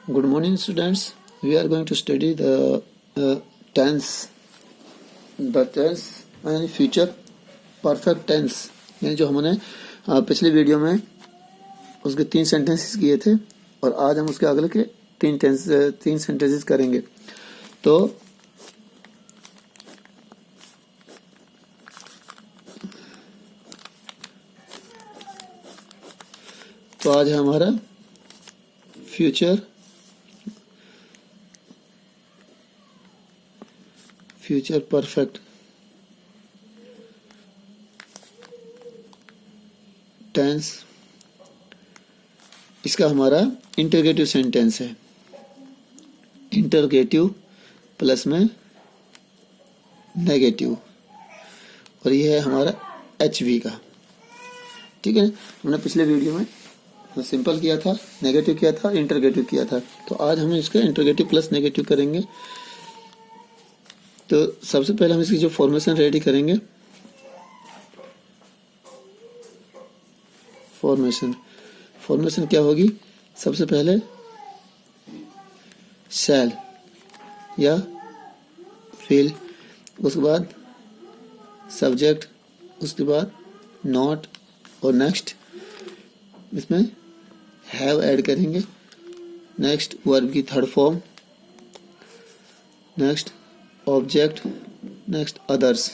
Good morning, students. We are going to study the tense, and future perfect tense. यानी जो हमने पिछली video में उसके 3 सेंटेंसेस किए थे और आज हम उसके अगले के 3 सेंटेंसेस करेंगे। तो आज है हमारा फ्यूचर परफेक्ट टेंस। इसका हमारा इंटरगेटिव सेंटेंस है, इंटरगेटिव प्लस में नेगेटिव, और ये है हमारा HV का। ठीक है, हमने पिछले वीडियो में सिंपल किया था, नेगेटिव किया था, इंटरगेटिव किया था। तो आज हम इसका इंटरगेटिव प्लस नेगेटिव करेंगे। तो सबसे पहले हम इसकी जो फॉर्मेशन रेडी करेंगे, फॉर्मेशन क्या होगी? सबसे पहले शैल या विल, उसके बाद सब्जेक्ट, उसके बाद नॉट, और नेक्स्ट इसमें हैव ऐड करेंगे। नेक्स्ट वर्ब की third form, next object, next others,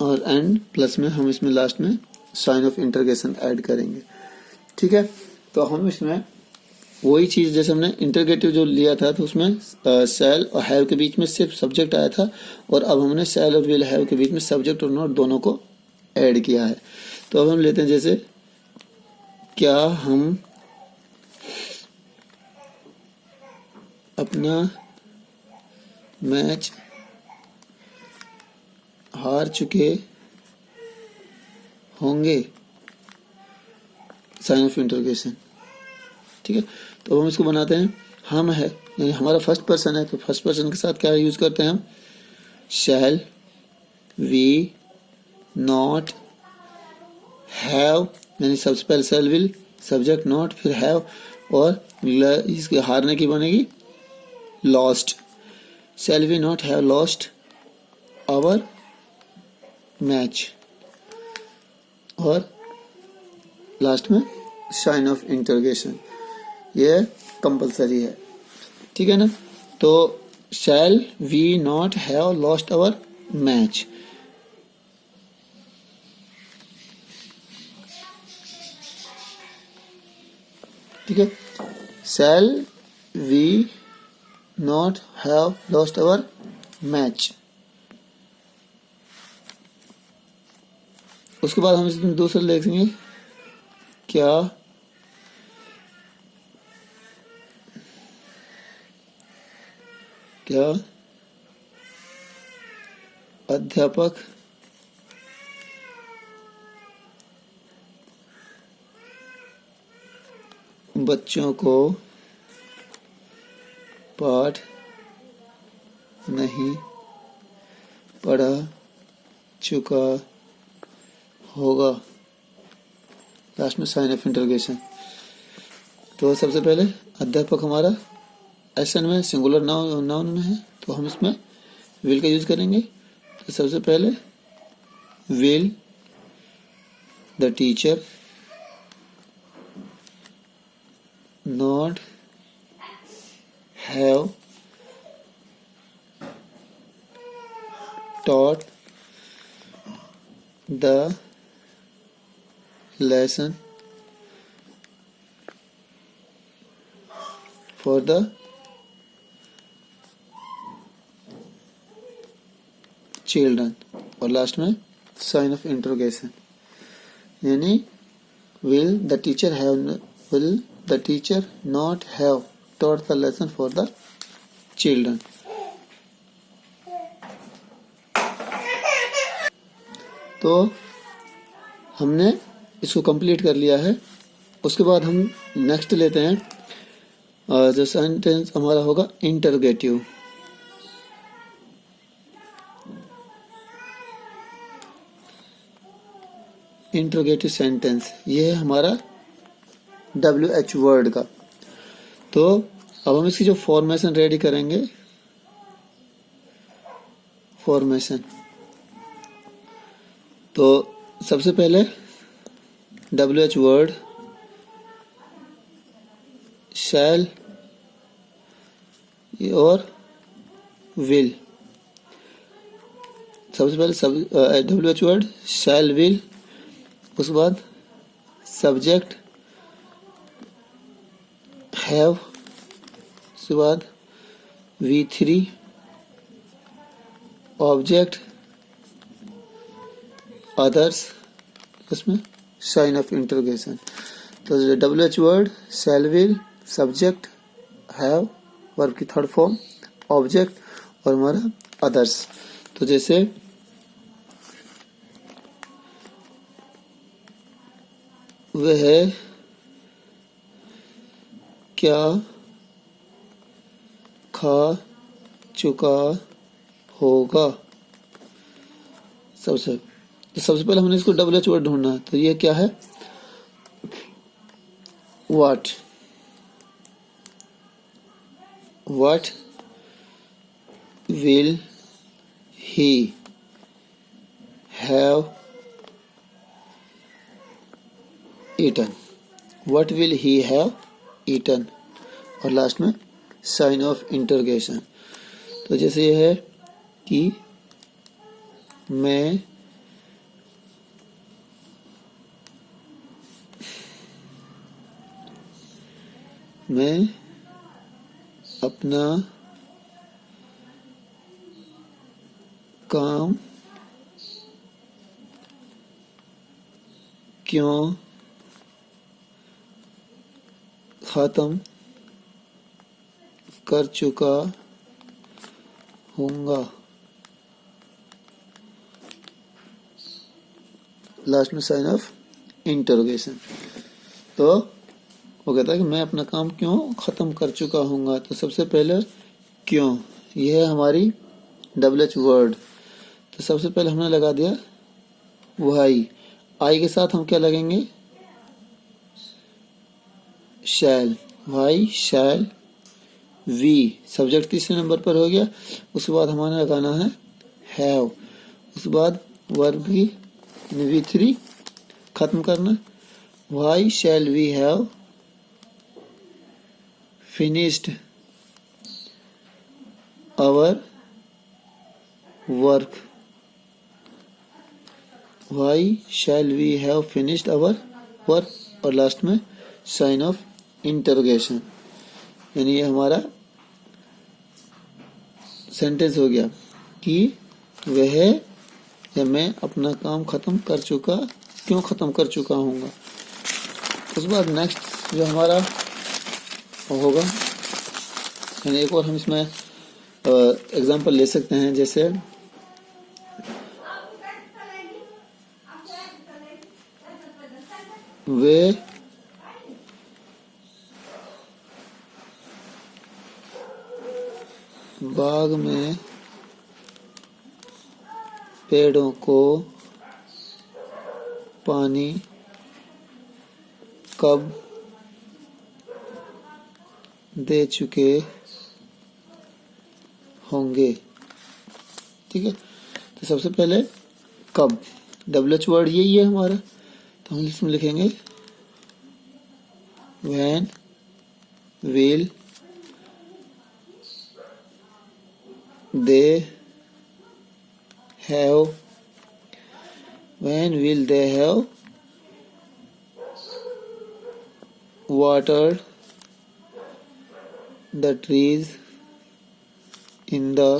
और एंड प्लस में हम इसमें लास्ट में साइन ऑफ इंटरगेशन ऐड करेंगे। ठीक है, तो हम इसमें वही चीज जैसे हमने इंटरगेटिव जो लिया था तो उसमें शैल और हैव के बीच में सिर्फ सब्जेक्ट आया था, और अब हमने शैल और विल हैव के बीच में सब्जेक्ट और नॉट दोनों को ऐड किया है। तो अब हम लेते हैं जैसे क्या हम अपना मैच हार चुके होंगे, साइन ऑफ इंटरगेशन। ठीक है, तो हम इसको बनाते हैं हम है, यानी हमारा फर्स्ट पर्सन है, तो फर्स्ट पर्सन के साथ क्या यूज करते हैं हम? शैल, वी, नॉट, हैव, यानी सबसे पहले शैल, विल, सब्जेक्ट नॉट, फिर हैव, और इसके हारने की बनेगी lost. Shall we not have lost our match, और लास्ट में साइन ऑफ इंटरगेशन, ये कंपलसरी है। ठीक है ना? तो shall we not have lost our match, ठीक है, shall we not have lost our match. उसके बाद हम इसमें दूसरा लिखेंगे क्या अध्यापक बच्चों को पाठ नहीं पढ़ा चुका होगा, लास्ट में साइन ऑफ इंटरगेशन। तो सबसे पहले अध्यापक हमारा एसन में सिंगुलर नाउन में है, तो हम इसमें विल का यूज करेंगे। तो सबसे पहले will the teacher not have taught the lesson for the children, और लास्ट में साइन ऑफ इंटरोगेशन, यानी will the teacher not have taught the lesson for the children। तो हमने इसको कंप्लीट कर लिया है। उसके बाद हम नेक्स्ट लेते हैं जो सेंटेंस हमारा होगा इंटरगेटिव। इंट्रोगेटिव सेंटेंस, ये है हमारा WH वर्ड का। तो अब हम इसकी जो फॉर्मेशन रेडी करेंगे, फॉर्मेशन, तो सबसे पहले WH वर्ड शैल और विल, सबसे पहले WH वर्ड शैल विल, उसके बाद सब्जेक्ट हैव, उसके बाद V3 ऑब्जेक्ट अदर्स, उसमें साइन ऑफ इंटरोगेशन। तो WH word shell will subject have verb की थर्ड फॉर्म ऑब्जेक्ट और हमारा अदर्स। तो जैसे वह क्या खा चुका होगा, सबसे पहले हमने इसको WH वर्ड ढूंढना है। तो ये क्या है, what will he have eaten, what will he have eaten, और लास्ट में साइन ऑफ इंटरोगेशन। तो जैसे ये है कि मैं अपना काम क्यों खत्म कर चुका हूँगा, लास्ट में साइन ऑफ इंटरोगेशन। तो वो कहता है कि मैं अपना काम क्यों खत्म कर चुका हूँगा। तो सबसे पहले क्यों, यह है हमारी WH वर्ड। तो सबसे पहले हमने लगा दिया वाई, आई के साथ हम क्या लगेंगे, शैल, वाई शैल वी, सब्जेक्ट तीसरे नंबर पर हो गया। उसके बाद हमारे लगाना है हैव, उसके बाद वर्ब की V3 खत्म करना, why shall we have finished our work, why shall we have finished our work, और लास्ट में साइन ऑफ इंटरोगेशन। यानी ये हमारा सेंटेंस हो गया कि वह या मैं अपना काम क्यों खत्म कर चुका हूँगा। उसके बाद नेक्स्ट जो हमारा होगा, यानी एक और हम इसमें एग्जांपल ले सकते हैं। जैसे वे बाग में पेड़ों को पानी कब दे चुके होंगे। ठीक है, तो सबसे पहले कब, WH वर्ड यही है हमारा, तो हम इसमें लिखेंगे when will they have watered the trees in the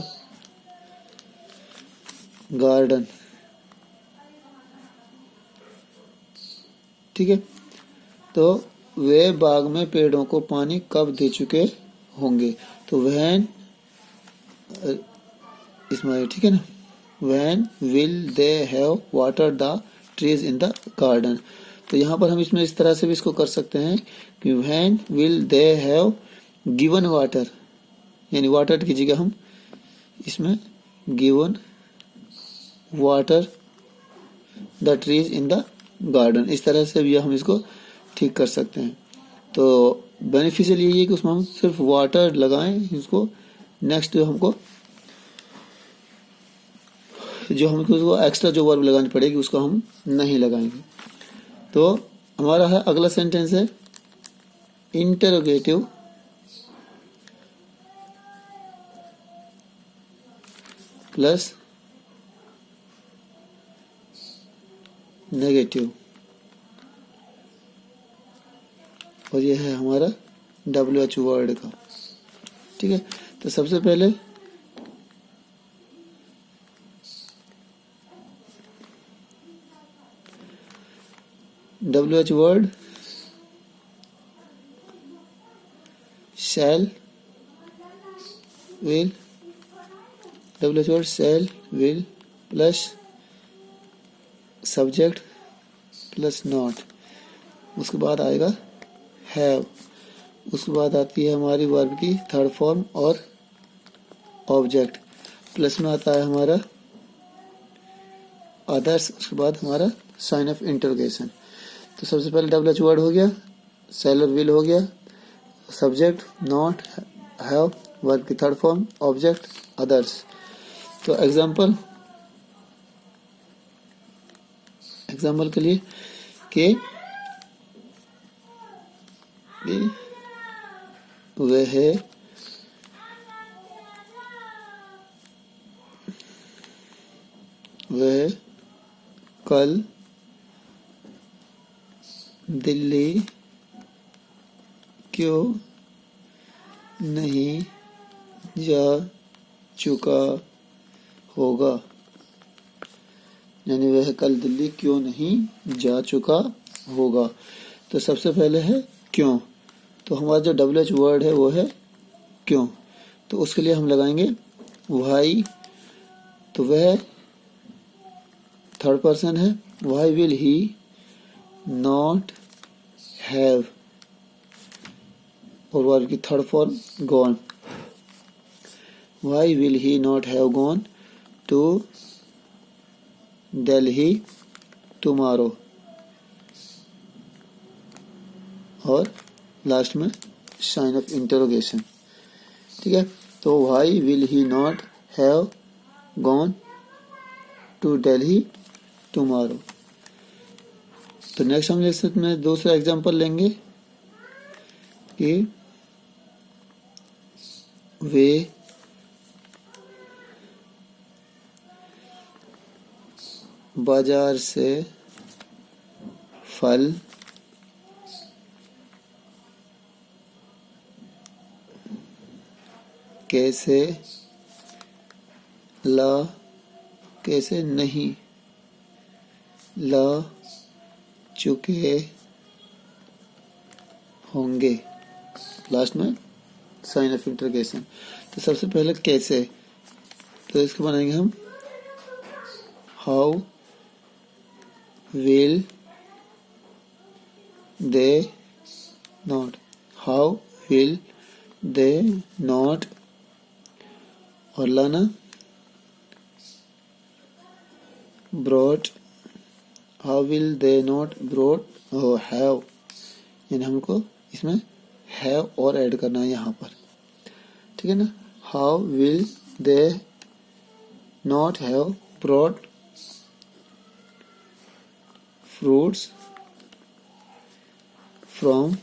garden। ठीक है, तो वे बाग में पेड़ों को पानी कब दे चुके होंगे। तो when इसमें, ठीक है ना, when will they have watered the trees in the garden। तो यहाँ पर हम इसमें इस तरह से भी इसको कर सकते हैं कि when will they have given water, यानी वाटर की जगह हम इसमें given water the trees in the garden, इस तरह से भी हम इसको ठीक कर सकते हैं। तो बेनिफिशियल यही है कि उसमें हम सिर्फ वाटर लगाएं इसको। नेक्स्ट जो हमको एक्स्ट्रा जो वर्ब लगानी पड़ेगी उसको हम नहीं लगाएंगे। तो हमारा है अगला सेंटेंस है इंटरोगेटिव प्लस नेगेटिव, और ये है हमारा WH वर्ड का। ठीक है, तो सबसे पहले WH word shall will, WH word shall will plus subject plus not, उसके बाद आएगा हैव, उसके बाद आती है हमारी वर्ब की थर्ड फॉर्म और ऑब्जेक्ट, प्लस में आता है हमारा अदर्स, उसके बाद हमारा साइन ऑफ इंटरोगेशन। तो सबसे पहले WH वर्ड हो गया, शैल और विल हो गया, सब्जेक्ट नॉट, हैव वर्ब की थर्ड फॉर्म, ऑब्जेक्ट अदर्स। तो एग्जाम्पल के लिए कि वह कल दिल्ली क्यों नहीं जा चुका होगा, यानी वह कल दिल्ली क्यों नहीं जा चुका होगा। तो सबसे पहले है क्यों, तो हमारा जो WH वर्ड है वो है क्यों, तो उसके लिए हम लगाएंगे व्हाई, तो वह थर्ड पर्सन है, why will he not have, और वर्ब की third form gone, why will he not have gone to Delhi tomorrow, और लास्ट में साइन ऑफ इंटरोगेशन। ठीक है, तो why will he not have gone to Delhi tomorrow. तो next हम इसमें दूसरा एग्जांपल लेंगे कि वे बाजार से फल कैसे नहीं ला चुके होंगे, लास्ट में साइन ऑफ इंटरोगेशन। तो सबसे पहले कैसे, तो इसको बनाएंगे हम how will they not, how will they not, और लाना brought, how will they not brought have, यानी हमको इसमें हैव और ऐड करना है यहाँ पर। ठीक है ना, how will they not have brought fruits from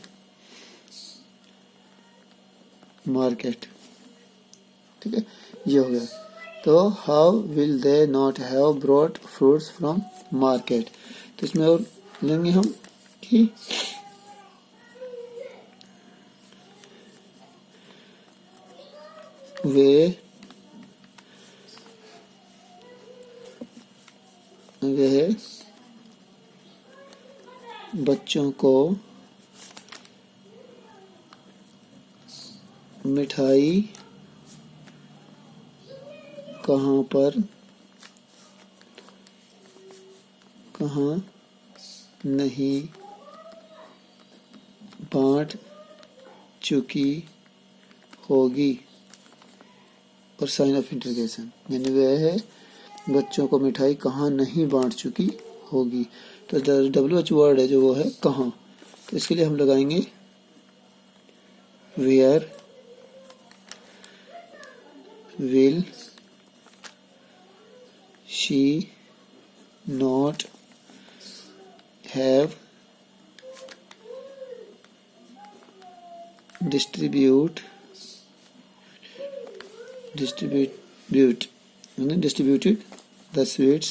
market. ठीक है, ये हो गया। तो how will they not have brought fruits from market, तो इसमें और लेंगे हम कि वे बच्चों को मिठाई कहाँ नहीं बांट चुकी होगी, और साइन ऑफ इंटरोगेशन, यानी वह बच्चों को मिठाई कहाँ नहीं बांट चुकी होगी। तो WH वर्ड है जो वो है कहाँ, तो इसके लिए हम लगाएंगे where will she not have distribute distributed the sweets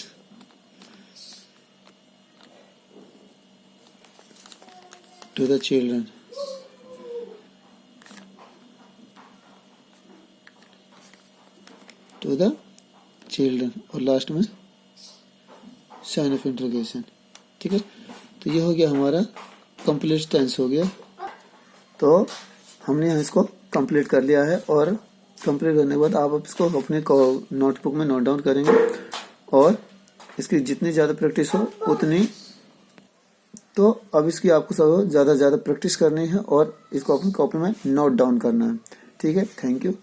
to the children. और लास्ट में साइन ऑफ इंटरोगेशन। ठीक है, तो ये हो गया हमारा कंप्लीट टेंस हो गया। तो हमने यहाँ इसको कंप्लीट कर लिया है, और कंप्लीट करने के बाद आप इसको अपने नोटबुक में नोट डाउन करेंगे, और इसकी जितनी ज़्यादा प्रैक्टिस हो उतनी, तो अब इसकी आपको ज़्यादा प्रैक्टिस करनी है और इसको अपनी कॉपी में नोट डाउन करना है। ठीक है, थैंक यू।